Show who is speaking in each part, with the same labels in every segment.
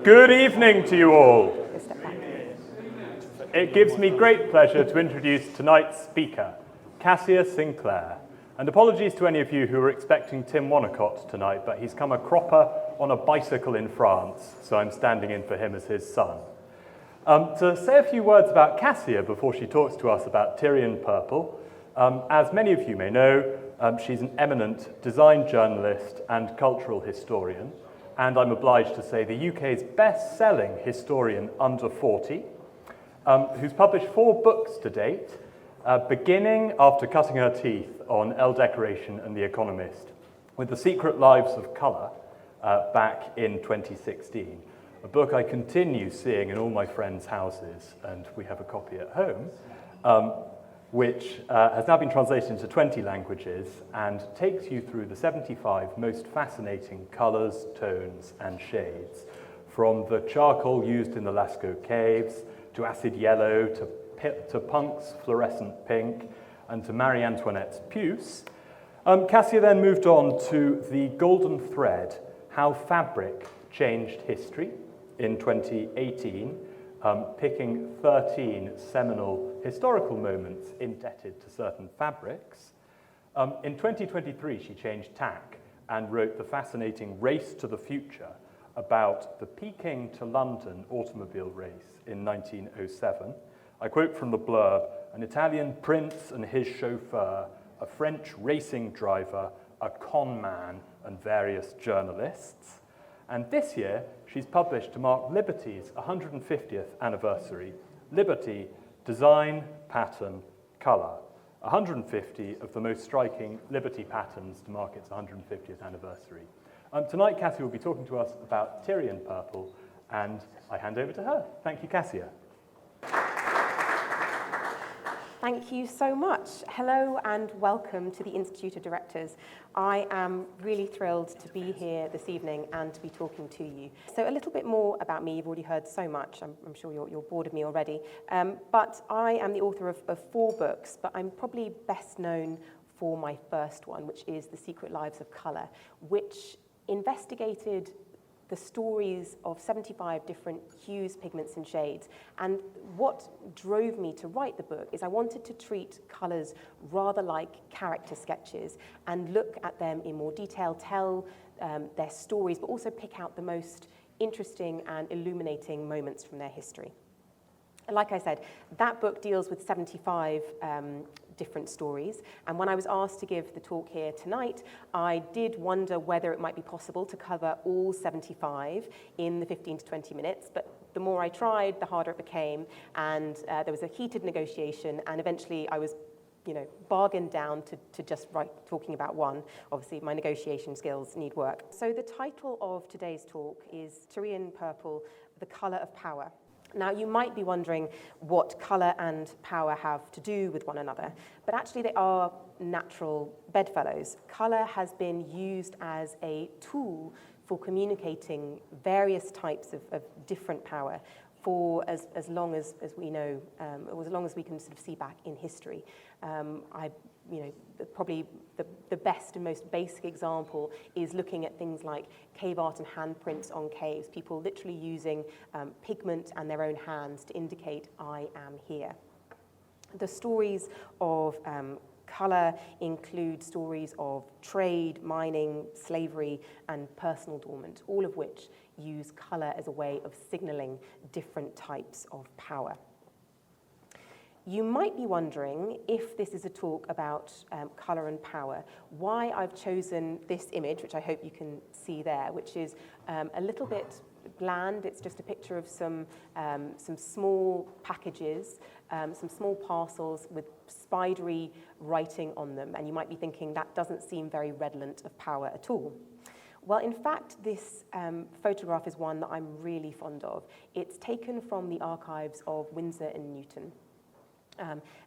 Speaker 1: Good evening to you all. It gives me great pleasure to introduce tonight's speaker, Kassia Sinclair. And apologies to any of you who were expecting Tim Wonnacott tonight, but he's come a cropper on a bicycle in France, so I'm standing in for him as his son. To say a few words about Kassia before she talks to us about Tyrian purple, as many of you may know, she's an eminent design journalist and cultural historian, and I'm obliged to say the UK's best-selling historian under 40, who's published 4 books to date, beginning after cutting her teeth on Elle Decoration and The Economist, with The Secret Lives of Colour back in 2016, a book I continue seeing in all my friends' houses, and we have a copy at home, which has now been translated into 20 languages and takes you through the 75 most fascinating colours, tones, and shades, from the charcoal used in the Lascaux caves, to acid yellow, to Punk's fluorescent pink, and to Marie Antoinette's puce. Kassia then moved on to The Golden Thread, How Fabric Changed History in 2018, picking 13 seminal historical moments indebted to certain fabrics. In 2023, she changed tack and wrote the fascinating Race to the Future about the Peking to London automobile race in 1907. I quote from the blurb, "An Italian prince and his chauffeur, a French racing driver, a con man, and various journalists." And this year, she's published to mark Liberty's 150th anniversary, Liberty, Design, Pattern, Colour. 150 of the most striking Liberty patterns to mark its 150th anniversary. Tonight, Kassia will be talking to us about Tyrian purple, and I hand over to her. Thank you, Kassia.
Speaker 2: Thank you so much. Hello and welcome to the Institute of Directors. I am really thrilled to be here this evening and to be talking to you. So a little bit more about me. You've already heard so much. I'm sure you're bored of me already. But I am the author of 4 books, but I'm probably best known for my first one, which is The Secret Lives of Colour, which investigated the stories of 75 different hues, pigments, and shades. And what drove me to write the book is I wanted to treat colours rather like character sketches and look at them in more detail, tell their stories, but also pick out the most interesting and illuminating moments from their history. And like I said, that book deals with 75 different stories. And when I was asked to give the talk here tonight, I did wonder whether it might be possible to cover all 75 in the 15 to 20 minutes. But the more I tried, the harder it became. And there was a heated negotiation. And eventually I was bargained down to just talking about one. Obviously, my negotiation skills need work. So the title of today's talk is Tyrian Purple, The Colour of Power. Now, you might be wondering what colour and power have to do with one another, but actually they are natural bedfellows. Colour has been used as a tool for communicating various types of different power for as long as we know, or as long as we can sort of see back in history. Probably the best and most basic example is looking at things like cave art and handprints on caves, people literally using pigment and their own hands to indicate, I am here. The stories of colour include stories of trade, mining, slavery, and personal adornment, all of which use colour as a way of signalling different types of power. You might be wondering, if this is a talk about colour and power, why I've chosen this image, which I hope you can see there, which is a little bit bland. It's just a picture of some small packages, some small parcels with spidery writing on them. And you might be thinking, that doesn't seem very redolent of power at all. Well, in fact, this photograph is one that I'm really fond of. It's taken from the archives of Windsor and Newton.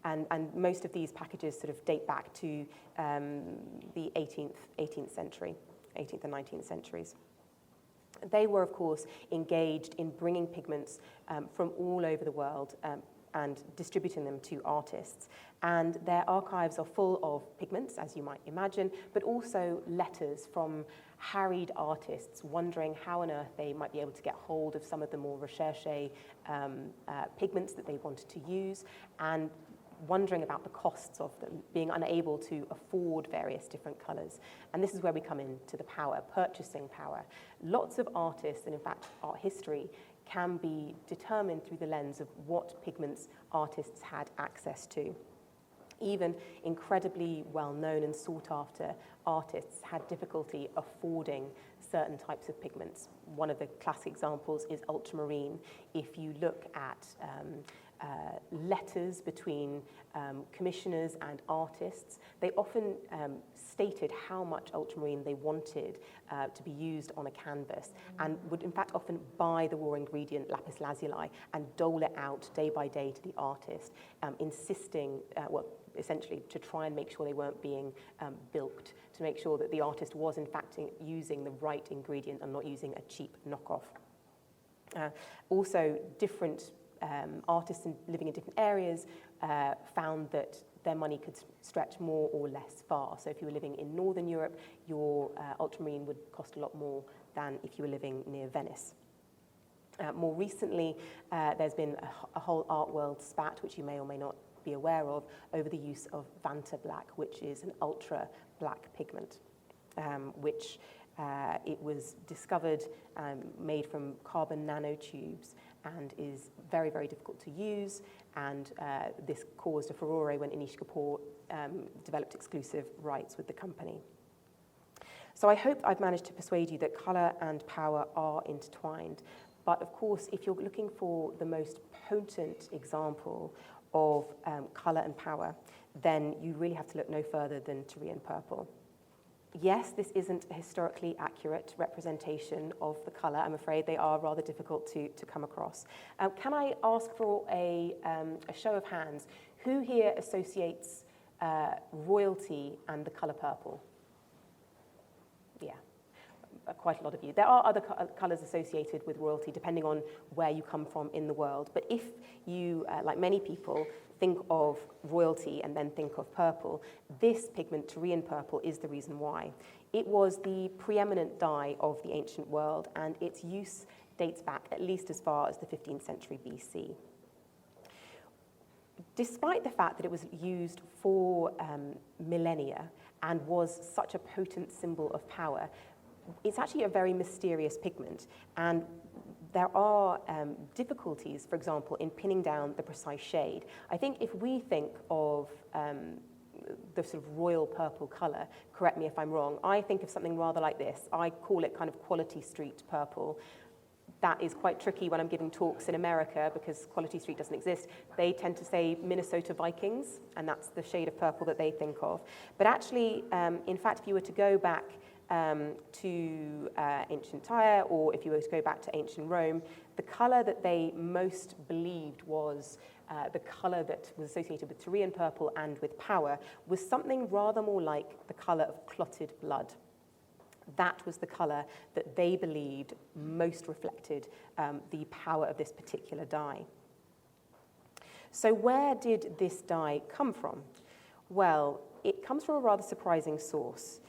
Speaker 2: And most of these packages sort of date back to the 18th century, 18th and 19th centuries. They were, of course, engaged in bringing pigments from all over the world and distributing them to artists. And their archives are full of pigments, as you might imagine, but also letters from harried artists wondering how on earth they might be able to get hold of some of the more recherche pigments that they wanted to use, and wondering about the costs of them, being unable to afford various different colours. And this is where we come into the power, purchasing power. Lots of artists, and in fact art history, can be determined through the lens of what pigments artists had access to. Even incredibly well-known and sought-after artists had difficulty affording certain types of pigments. One of the classic examples is ultramarine. If you look at letters between commissioners and artists, they often stated how much ultramarine they wanted to be used on a canvas, and would in fact often buy the raw ingredient lapis lazuli and dole it out day by day to the artist, insisting, essentially to try and make sure they weren't being bilked, to make sure that the artist was in fact using the right ingredient and not using a cheap knockoff. Also, different artists living in different areas found that their money could stretch more or less far. So if you were living in Northern Europe, your ultramarine would cost a lot more than if you were living near Venice. More recently, there's been a whole art world spat, which you may or may not be aware of, over the use of Vanta black, which is an ultra black pigment, which it was discovered, made from carbon nanotubes, and is very, very difficult to use. And this caused a furore when Anish Kapoor developed exclusive rights with the company. So I hope I've managed to persuade you that colour and power are intertwined. But of course, if you're looking for the most potent example of colour and power, then you really have to look no further than Tyrian purple. Yes, this isn't a historically accurate representation of the colour. I'm afraid they are rather difficult to come across. Can I ask for a show of hands? Who here associates royalty and the colour purple? Yeah, quite a lot of you. There are other colours associated with royalty depending on where you come from in the world. But if you, like many people, think of royalty and then think of purple, this pigment, Tyrian purple, is the reason why. It was the preeminent dye of the ancient world, and its use dates back at least as far as the 15th century BC. Despite the fact that it was used for millennia and was such a potent symbol of power, it's actually a very mysterious pigment, and there are difficulties, for example, in pinning down the precise shade. I think if we think of the sort of royal purple colour, correct me if I'm wrong, I think of something rather like this. I call it kind of Quality Street purple. That is quite tricky when I'm giving talks in America because Quality Street doesn't exist. They tend to say Minnesota Vikings, and that's the shade of purple that they think of. But actually, in fact, if you were to go back to ancient Tyre, or if you were to go back to ancient Rome, the colour that they most believed was the colour that was associated with Tyrian purple and with power was something rather more like the colour of clotted blood. That was the colour that they believed most reflected the power of this particular dye. So where did this dye come from? Well, it comes from a rather surprising source.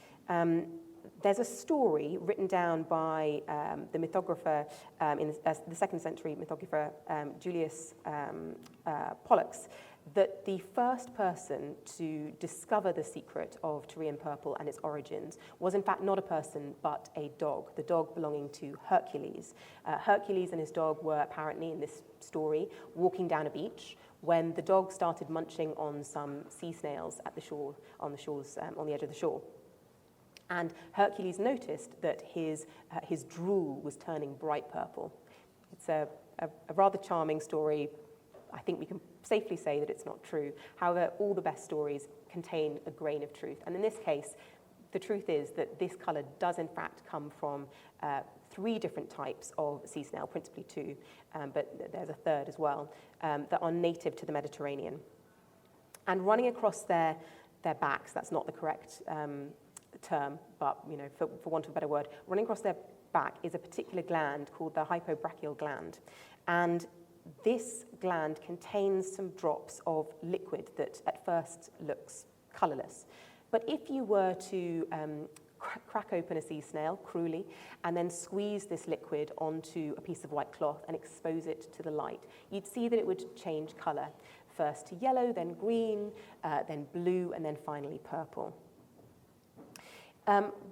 Speaker 2: There's a story written down by the mythographer, in the 2nd century mythographer Julius Pollux, that the first person to discover the secret of Tyrian purple and its origins was in fact not a person but a dog, the dog belonging to Hercules. Hercules and his dog were apparently, in this story, walking down a beach when the dog started munching on some sea snails at the shore, on the edge of the shore. And Hercules noticed that his drool was turning bright purple. It's a rather charming story. I think we can safely say that it's not true. However, all the best stories contain a grain of truth. And in this case, the truth is that this colour does in fact come from 3 different types of sea snail, principally 2, but there's a third as well, that are native to the Mediterranean. And running across their backs, that's not the correct term, but for want of a better word, running across their back is a particular gland called the hypobrachial gland. And this gland contains some drops of liquid that at first looks colourless. But if you were to crack open a sea snail cruelly and then squeeze this liquid onto a piece of white cloth and expose it to the light, you'd see that it would change colour, first to yellow, then green, then blue, and then finally purple.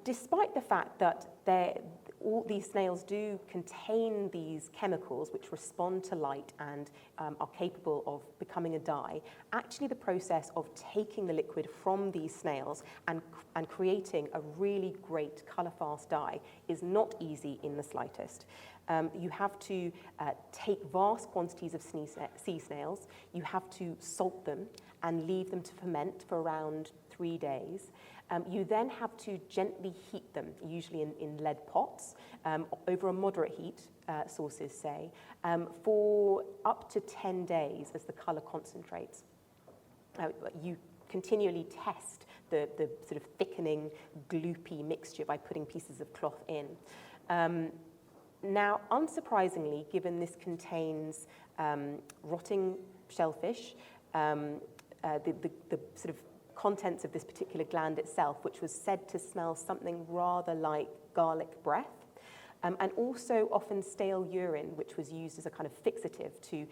Speaker 2: Despite the fact that all these snails do contain these chemicals which respond to light and are capable of becoming a dye, actually the process of taking the liquid from these snails and creating a really great colour-fast dye is not easy in the slightest. You have to take vast quantities of sea snails, you have to salt them and leave them to ferment for around 3 days. You then have to gently heat them, usually in lead pots, over a moderate heat, sources say, for up to 10 days as the colour concentrates. You continually test the sort of thickening, gloopy mixture by putting pieces of cloth in. Now, unsurprisingly, given this contains rotting shellfish, the sort of contents of this particular gland itself, which was said to smell something rather like garlic breath, and also often stale urine, which was used as a kind of fixative to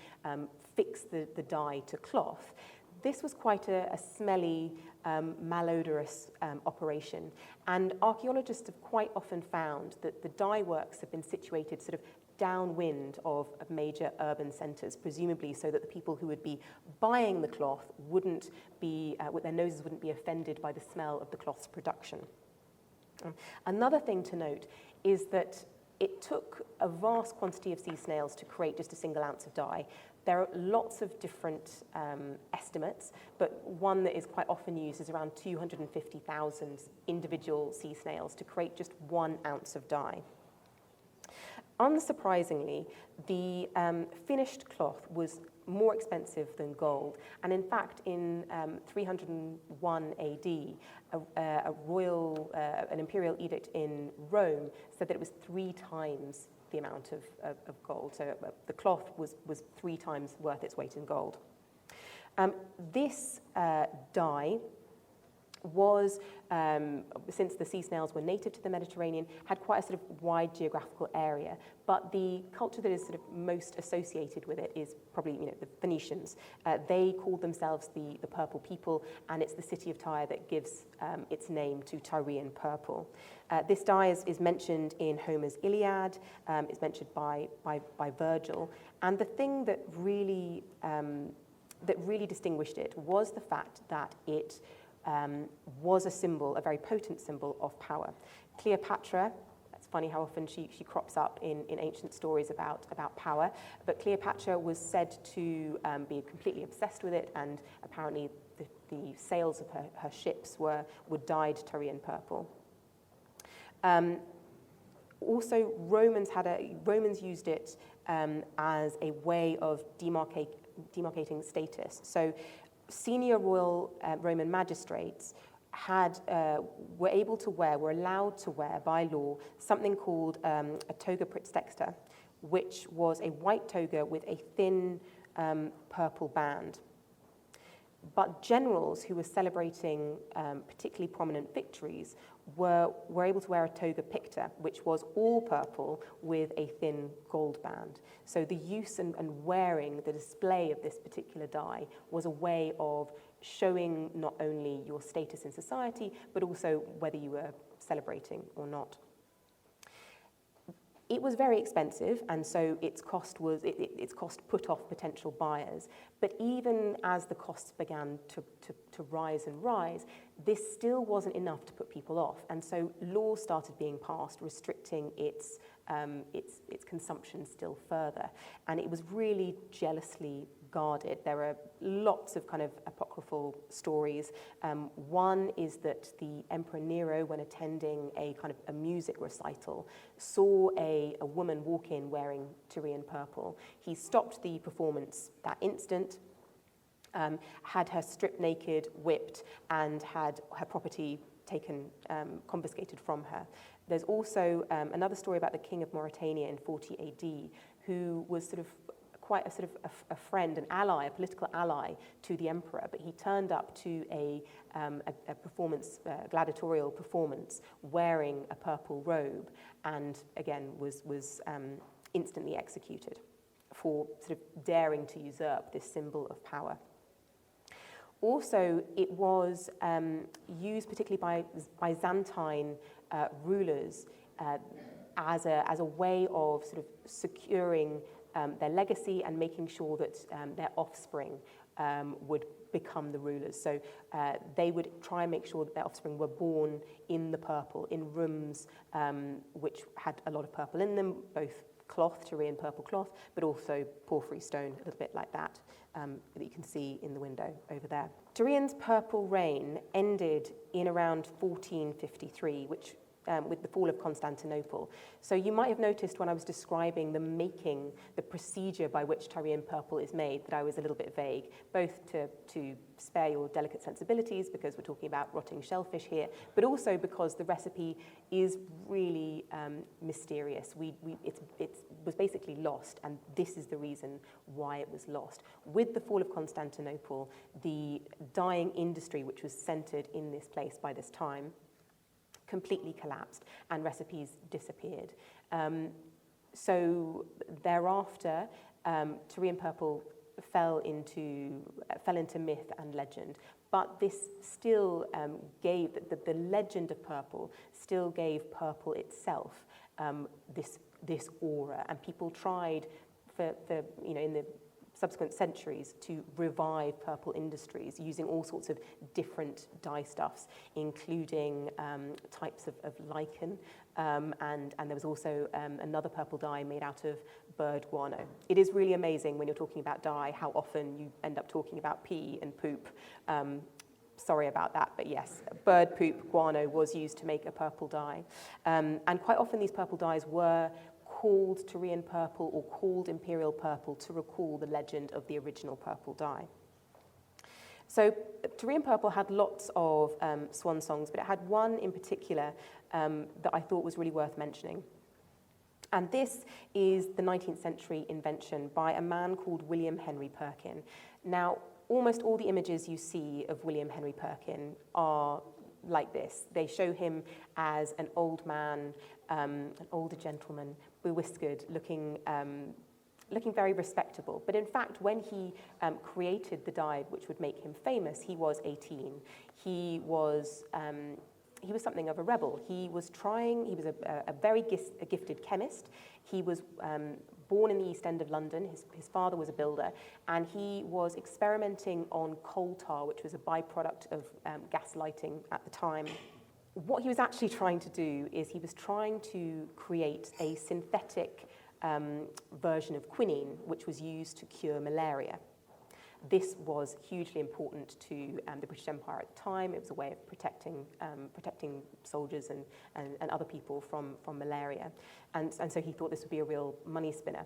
Speaker 2: fix the dye to cloth. This was quite a smelly, malodorous operation, and archaeologists have quite often found that the dye works have been situated sort of downwind of major urban centres, presumably so that the people who would be buying the cloth wouldn't be, with their noses wouldn't be offended by the smell of the cloth's production. Another thing to note is that it took a vast quantity of sea snails to create just a single ounce of dye. There are lots of different estimates, but one that is quite often used is around 250,000 individual sea snails to create just 1 ounce of dye. Unsurprisingly, the finished cloth was more expensive than gold, and in fact, in 301 AD, an imperial edict in Rome said that it was 3 times the amount of gold. So the cloth was 3 times worth its weight in gold. This dye was, since the sea snails were native to the Mediterranean, had quite a sort of wide geographical area. But the culture that is sort of most associated with it is probably, the Phoenicians. They called themselves the Purple People, and it's the city of Tyre that gives its name to Tyrian purple. This dye is mentioned in Homer's Iliad. It's mentioned by Virgil, and the thing that really distinguished it was the fact that it was a symbol, a very potent symbol of power. Cleopatra, it's funny how often she crops up in ancient stories about power, but Cleopatra was said to be completely obsessed with it, and apparently the sails of her ships were dyed Tyrian purple. Also, Romans used it as a way of demarcating status. So senior royal Roman magistrates were allowed to wear by law something called a toga praetexta, which was a white toga with a thin purple band. But generals who were celebrating particularly prominent victories were able to wear a toga picta, which was all purple with a thin gold band. So the use and wearing, the display of this particular dye was a way of showing not only your status in society, but also whether you were celebrating or not. It was very expensive, and so its cost put off potential buyers. But even as the costs began to rise and rise, this still wasn't enough to put people off. And so laws started being passed restricting its consumption still further. And it was really jealously guarded. There are lots of kind of apocryphal stories. One is that the Emperor Nero, when attending a kind of a music recital, saw a woman walk in wearing Tyrian purple. He stopped the performance that instant, had her stripped naked, whipped, and had her property taken, confiscated from her. There's also another story about the king of Mauritania in 40 AD, who was sort of quite a sort of a friend, an ally, a political ally to the emperor, but he turned up to a performance, gladiatorial performance, wearing a purple robe, and again was instantly executed for sort of daring to usurp this symbol of power. Also, it was used particularly by Byzantine rulers as a way of sort of securing their legacy and making sure that their offspring would become the rulers. So they would try and make sure that their offspring were born in the purple, in rooms which had a lot of purple in them, both cloth, Tyrian purple cloth, but also porphyry stone, a little bit like that, that you can see in the window over there. Tyrian's purple reign ended in around 1453, which with the fall of Constantinople. So you might have noticed when I was describing the procedure by which Tyrian purple is made, that I was a little bit vague, both to spare your delicate sensibilities, because we're talking about rotting shellfish here, but also because the recipe is really mysterious. It was basically lost, and this is the reason why it was lost. With the fall of Constantinople, the dyeing industry, which was centered in this place by this time, completely collapsed and recipes disappeared. So thereafter, Tyrian purple fell into myth and legend, but this still gave the legend of purple still gave purple itself this aura, and people tried for in the subsequent centuries to revive purple industries using all sorts of different dye stuffs, including types of lichen, and there was also another purple dye made out of bird guano. It is really amazing when you're talking about dye how often you end up talking about pee and poop. Sorry about that, but yes, bird poop guano was used to make a purple dye. And quite often these purple dyes were called Tyrian purple or called imperial purple to recall the legend of the original purple dye. So Tyrian purple had lots of swan songs, but it had one in particular that I thought was really worth mentioning. And this is the 19th century invention by a man called William Henry Perkin. Now, almost all the images you see of William Henry Perkin are like this. They show him as an old man, an older gentleman, bewhiskered, looking very respectable. But in fact, when he created the dye which would make him famous, he was 18. He was something of a rebel. He was a very gifted chemist. He was born in the East End of London. His father was a builder, and he was experimenting on coal tar, which was a byproduct of gas lighting at the time. What he was actually trying to do is he was trying to create a synthetic version of quinine, which was used to cure malaria. This was hugely important to the British Empire at the time. It was a way of protecting soldiers and other people from malaria. And so he thought this would be a real money spinner.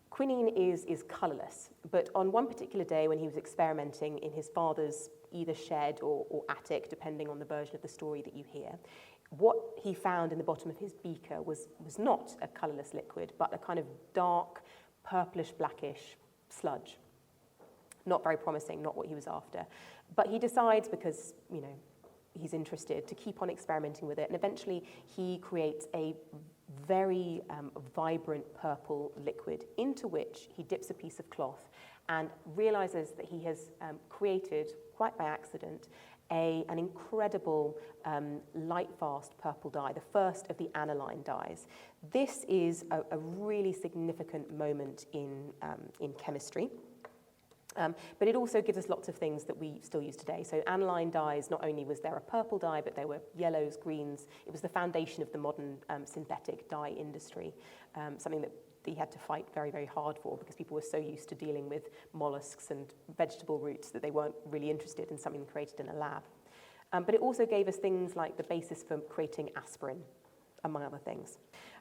Speaker 2: Quinine is colourless, but on one particular day when he was experimenting in his father's either shed or attic, depending on the version of the story that you hear, what he found in the bottom of his beaker was not a colourless liquid, but a kind of dark, purplish, blackish sludge. Not very promising, not what he was after. But he decides, because he's interested, to keep on experimenting with it, and eventually he creates a very vibrant purple liquid into which he dips a piece of cloth and realizes that he has created, quite by accident, an incredible light-fast purple dye, the first of the aniline dyes. This is a really significant moment in chemistry. But it also gives us lots of things that we still use today. So aniline dyes, not only was there a purple dye, but there were yellows, greens. It was the foundation of the modern synthetic dye industry, something that he had to fight very, very hard for, because people were so used to dealing with mollusks and vegetable roots that they weren't really interested in something created in a lab. But it also gave us things like the basis for creating aspirin, among other things.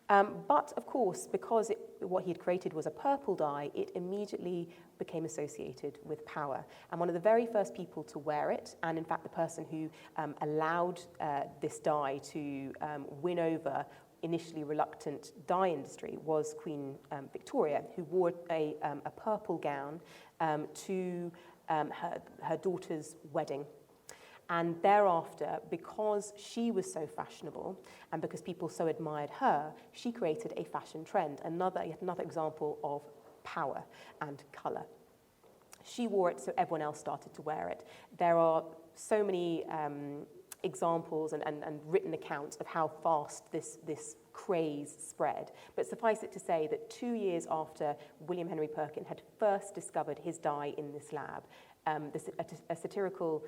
Speaker 2: But of course, because what he had created was a purple dye, it immediately became associated with power. And one of the very first people to wear it, and in fact the person who allowed this dye to win over initially reluctant dye industry was Queen Victoria, who wore a purple gown to her daughter's wedding. And thereafter, because she was so fashionable and because people so admired her, she created a fashion trend, yet another example of power and colour. She wore it, so everyone else started to wear it. There are so many examples and written accounts of how fast this craze spread. But suffice it to say that 2 years after William Henry Perkin had first discovered his dye in this lab, a satirical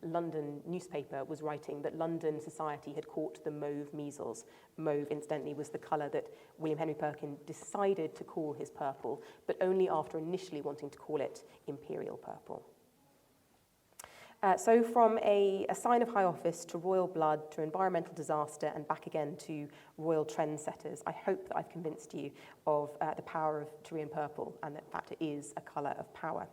Speaker 2: London newspaper was writing that London society had caught the mauve measles. Mauve, incidentally, was the colour that William Henry Perkin decided to call his purple, but only after initially wanting to call it imperial purple. So from a sign of high office to royal blood to environmental disaster and back again to royal trendsetters, I hope that I've convinced you of the power of Tyrian purple and that in fact it is a colour of power.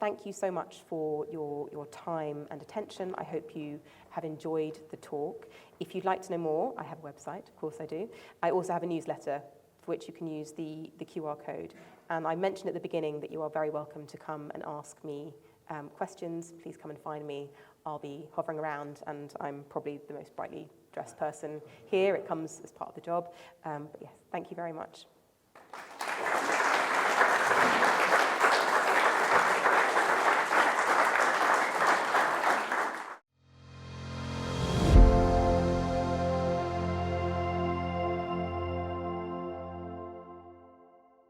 Speaker 2: Thank you so much for your time and attention. I hope you have enjoyed the talk. If you'd like to know more, I have a website, of course I do. I also have a newsletter for which you can use the QR code. And I mentioned at the beginning that you are very welcome to come and ask me questions. Please come and find me. I'll be hovering around and I'm probably the most brightly dressed person here. It comes as part of the job. But yes, thank you very much.